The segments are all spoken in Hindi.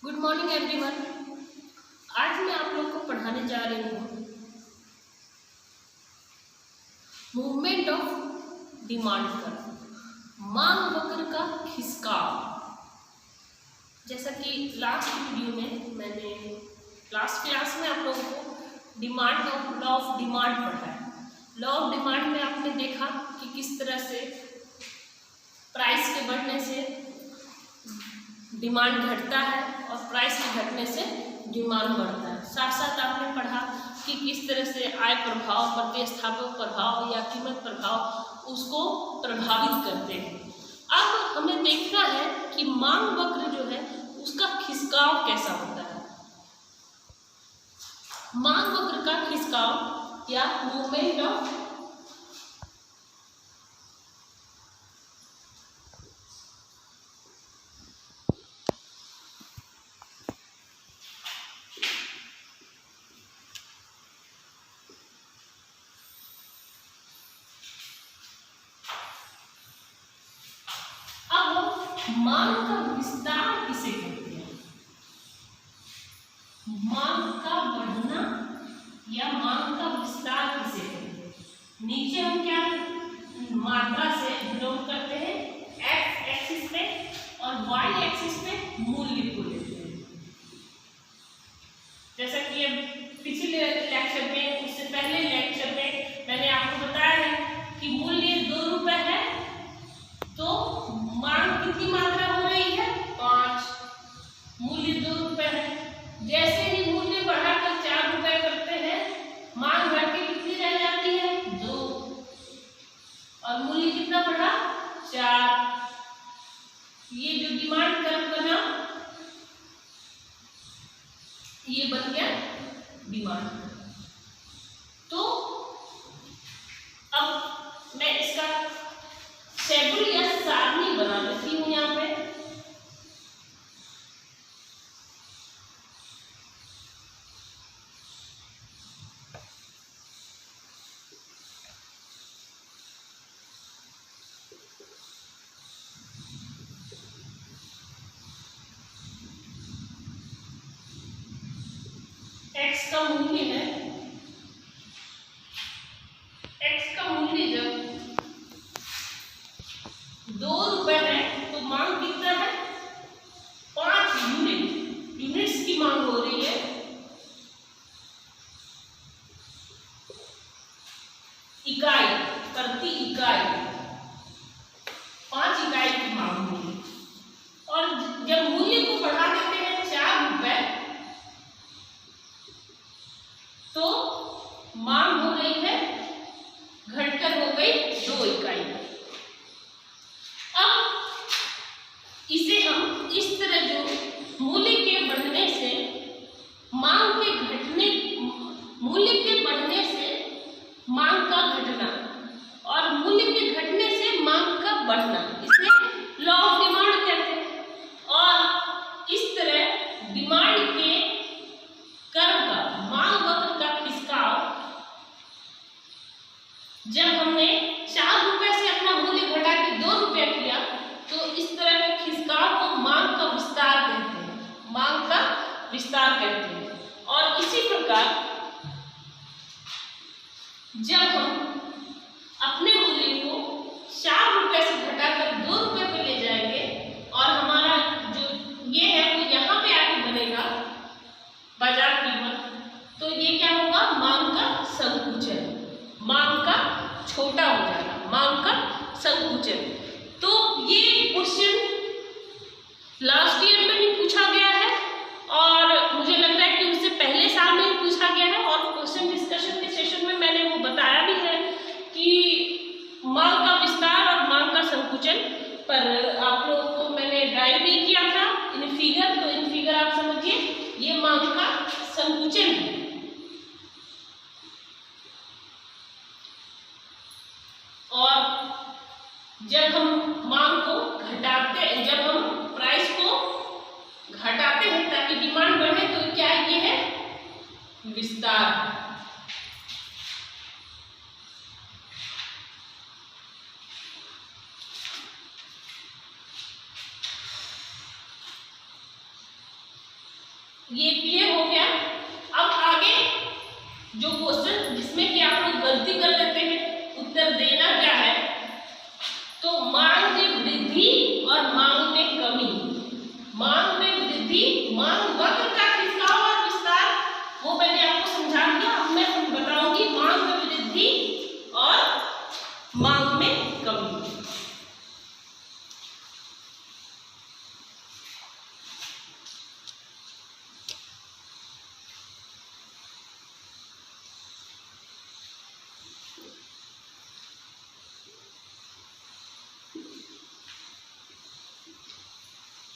Good morning everyone. आज मैं आप लोग को पढ़ाने जा रही हूँ मूवमेंट ऑफ डिमांड कर्व, मांग वक्र का खिसकाव। जैसा कि लास्ट वीडियो में मैंने लास्ट क्लास में आप लोगों को लॉ ऑफ डिमांड पढ़ाया। लॉ ऑफ डिमांड में आपने देखा कि किस तरह से प्राइस के बढ़ने से डिमांड घटता है और प्राइस के घटने से डिमांड बढ़ता है। साथ साथ आपने पढ़ा कि किस तरह से आय प्रभाव, प्रतिस्थापक प्रभाव या कीमत प्रभाव उसको प्रभावित करते हैं। अब हमें देखना है कि मांग वक्र जो है उसका खिसकाव कैसा होता है। मांग वक्र का खिसकाव या मूवमेंट ऑफ मांग का विस्तार किसे कहते हैं। मांग का बढ़ना या मांग का विस्तार किसे कहते हैं। नीचे हम क्या मात्रा से बिलोंग करते हैं, एक्स एक्सिस पे और वाई एक्सिस पे मूल्य को लेते हैं। जैसा कि अब पिछले लेक्चर में, उससे पहले लेक्चर में मैंने आपको बताया है कि मूल्य 2 रुपए है तो मांग कितनी मात्रा हो रही है, 5। मूल्य 2 रुपए है। जैसे ही मूल्य बढ़ाकर 4 रुपए करते हैं, मांग घट के कितनी रह जाती है, 2, और मूल्य कितना बढ़ा, 4। ये जो डिमांड कर्व बना ये बन गया डिमांड। तो अब मैं इसका शेड्यूल या सारणी बना देती हूँ यहाँ पे। एक्स का मूल्य है, एक्स का मूल्य जब 2 रुपए है तो मांग कितना है, 5 यूनिट। यूनिट्स की मांग हो रही है। इकाई, प्रति इकाई 5 इकाई की मांग हो रही है। और जब मूल्य को बढ़ा देते हैं 4 रुपए तो मांग हो रही है, घटकर हो गई 2 इकाई। इसे हम इस तरह, जो मूल्य के बढ़ने से मांग के घटने, मूल्य के बढ़ने से मांग का घटना और मूल्य के घटने से मांग का बढ़ना, इसे लॉ ऑफ डिमांड कहते हैं। और इस तरह डिमांड के कर्व का, मांग वक्र का खिसकाव, जब हमने 4 रुपए से अपना मूल्य घटा के 2 रुपए किया तो इस तरह के खिसकाव को मांग का विस्तार कहते हैं। मांग का विस्तार कहते हैं। और इसी प्रकार जब हम अपने मूल्य को 4 रुपए से घटाकर 2 रुपए पे ले जाएंगे और हमारा जो ये है वो यहाँ पे आके बनेगा बाजार कीमत, तो ये क्या होगा, मांग का संकुचन, मांग का छोटा हो जाएगा, मांग का संकुचन। तो ये क्वेश्चन लास्ट ईयर में भी पूछा गया है और मुझे लग रहा है कि उससे पहले साल में भी पूछा गया है। और क्वेश्चन डिस्कशन के सेशन में मैंने वो बताया भी है कि मांग का विस्तार और मांग का संकुचन, पर आप लोगों को मैंने ड्राइव नहीं किया था इन फिगर, तो इन फिगर आप समझिए ये मांग का संकुचन है। और जब हम मांग को घटाते, जब हम प्राइस को घटाते हैं ताकि डिमांड बढ़े, तो क्या ये है, विस्तार। ये क्लियर हो गया। अब आगे जो क्वेश्चन जिसमें कि आप लोग गलती कर लेते हैं, उत्तर देना क्या है, तो मांग में वृद्धि और मांग में कमी। मांग में वृद्धि, मांग वक्र का खिंचाव और विस्तार, वो मैंने आपको समझा दिया। अब मैं बताऊंगी मांग में वृद्धि और मांग में कमी।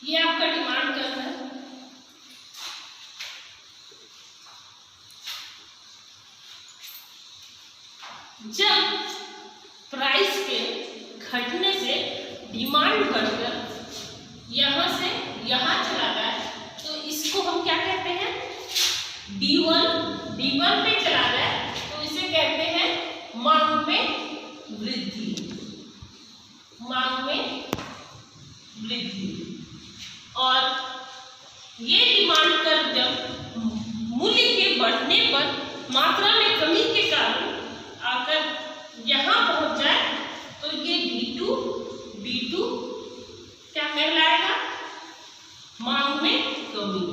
ये आपका डिमांड कर रहा है। जब प्राइस के घटने से डिमांड बढ़कर यहां से यहां चला जाए तो इसको हम क्या कहते हैं, D1 पे चला जाए तो इसे कहते हैं मांग में वृद्धि। मांग में वृद्धि। और ये डिमांड कर जब मूल्य के बढ़ने पर मात्रा में कमी के कारण आकर यहां पहुंच जाए तो ये D2 क्या कहलाएगा, मांग में कमी।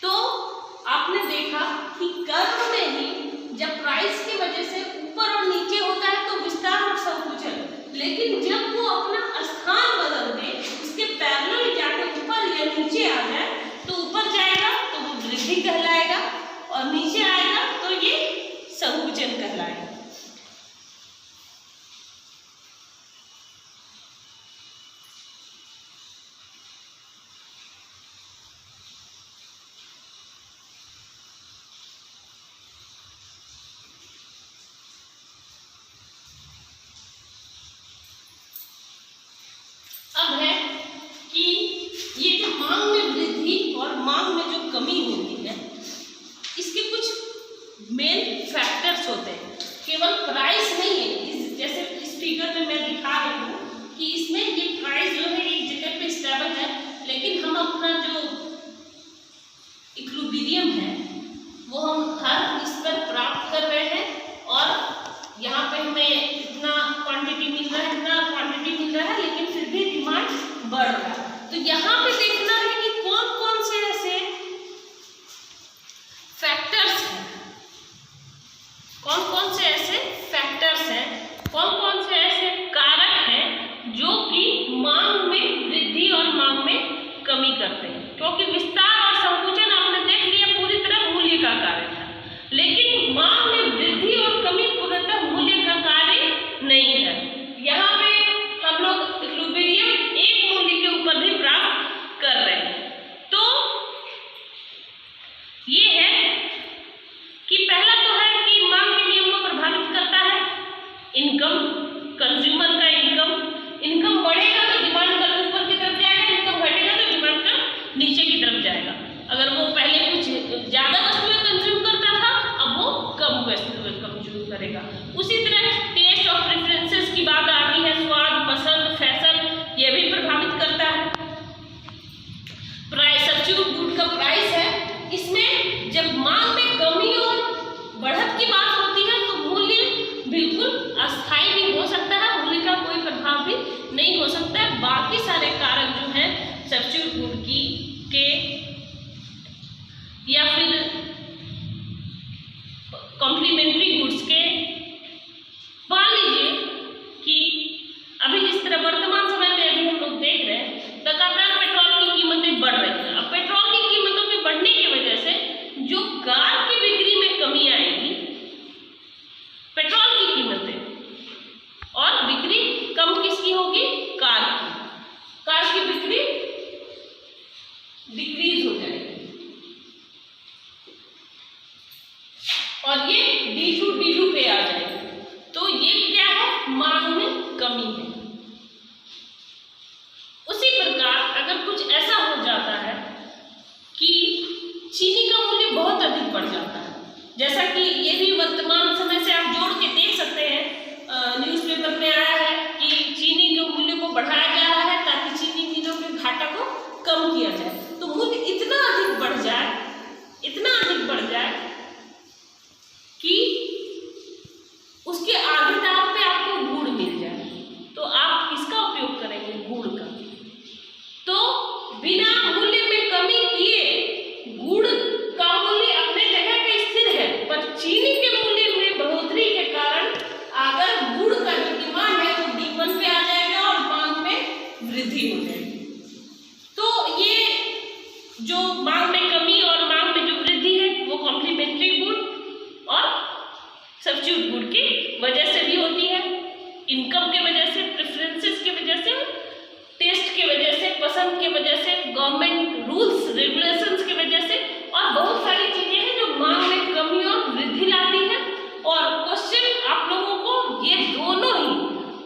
तो आपने देखा कि कर्व में ही जब प्राइस की वजह से ऊपर और नीचे होता है तो विस्तार और संकुचन, लेकिन जब वो अपना स्थान बदल दे, उसके पैरेलल जाके ऊपर या नीचे आ जाए तो ऊपर जाएगा तो वो वृद्धि कहलाएगा और नीचे आएगा तो ये संकुचन कहलाएगा। अब है कि ये जो मांग में वृद्धि और मांग में जो कमी होती है, इसके कुछ मेन फैक्टर्स होते हैं। केवल प्राइस नहीं है, जैसे इस फिगर में मैं दिखा रही हूँ कि इसमें ये प्राइस जो है एक जगह पे स्टेबल है, लेकिन हम अपना जो इक्विलिब्रियम है वो हम हर इस पर प्राप्त कर रहे हैं और यहाँ पे हमें इतना क्वांटिटी मिल रहा है, इतना क्वांटिटी मिल रहा है, लेकिन फिर भी डिमांड बढ़ रहा है। तो यहाँ पे देखना है कि कौन कौन से ऐसे फैक्टर्स हैं, कौन कौन से ऐसे फैक्टर्स हैं, कौन कौन से ऐसे कारक हैं जो कि मांग में वृद्धि और मांग में कमी करते हैं। क्योंकि विस्तार और संकुचन आपने देख लिया पूरी तरह मूल्य का कार्य था, लेकिन मांग में वृद्धि और कमी पूर्णतः मूल्य का कार्य नहीं है। यहाँ पे हम लोग इक्विलिब्रियम एक मूल्य के ऊपर भी प्राप्त कर रहे हैं। तो ये है कि पहला तो है कि मांग के नियम को प्रभावित करता है इनकम, कंज्यूमर का इनकम बढ़ेगा तो डिमांड का ऊपर की तरफ जाएगा, इनकम घटेगा तो डिमांड का नीचे की तरफ जाएगा। अगर वो पहले कुछ ज्यादा वस्तुएं कंज्यूम करता था, अब वो कम वस्तुएं कंज्यूम करेगा। उसी तरह टेस्ट और प्रेफरेंसेस की बात आती है, स्वाद, पसंद, फैशन, ये भी प्रभावित करता है। प्राइस, सब्स्टिट्यूट गुड का प्राइस है, इसमें जब मांग में कमी और बढ़त की बात होती है तो मूल्य बिल्कुल अस्थायी भी हो सकता है, मूल्य का कोई प्रभाव भी नहीं हो सकता है। बाकी सारे कारक जो हैं सब्स्टिट्यूट गुड के या फिर कॉम्प्लीमेंट्री गुड्स के सब्स्टिट्यूट गुड की वजह से भी होती है, इनकम के वजह से, प्रेफरेंसेस की वजह से, टेस्ट की वजह से, पसंद की वजह से, गवर्नमेंट रूल्स रेगुलेशंस की वजह से, और बहुत सारी चीजें हैं जो मांग में कमी और वृद्धि लाती है। और क्वेश्चन आप लोगों को ये दोनों ही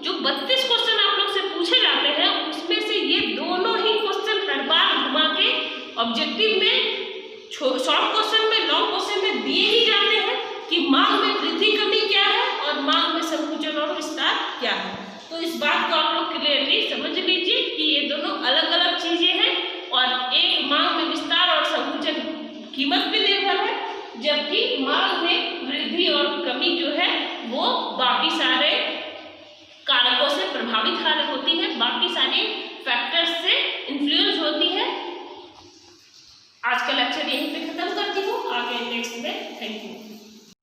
जो 32 क्वेश्चन आप लोग से पूछे जाते हैं उसमें से ये दोनों ही क्वेश्चन हर बार घुमा के ऑब्जेक्टिव में, शॉर्ट क्वेश्चन में, लॉन्ग क्वेश्चन में दिए ही जाते हैं कि मांग में वृद्धि कमी क्या है और मांग में संकुचन और विस्तार क्या है। तो इस बात को आप लोग क्लियरली समझ लीजिए कि ये दोनों अलग अलग चीजें हैं और एक मांग में विस्तार और संकुचन कीमत पे निर्भर है, जबकि मांग में वृद्धि और कमी जो है वो बाकी सारे कारकों से प्रभावित होती है, बाकी सारे फैक्टर्स से इन्फ्लुएंस होती है। आज का लेक्चर यहीं पे खत्म करती हूँ, आगे नेक्स्ट में। Thank you.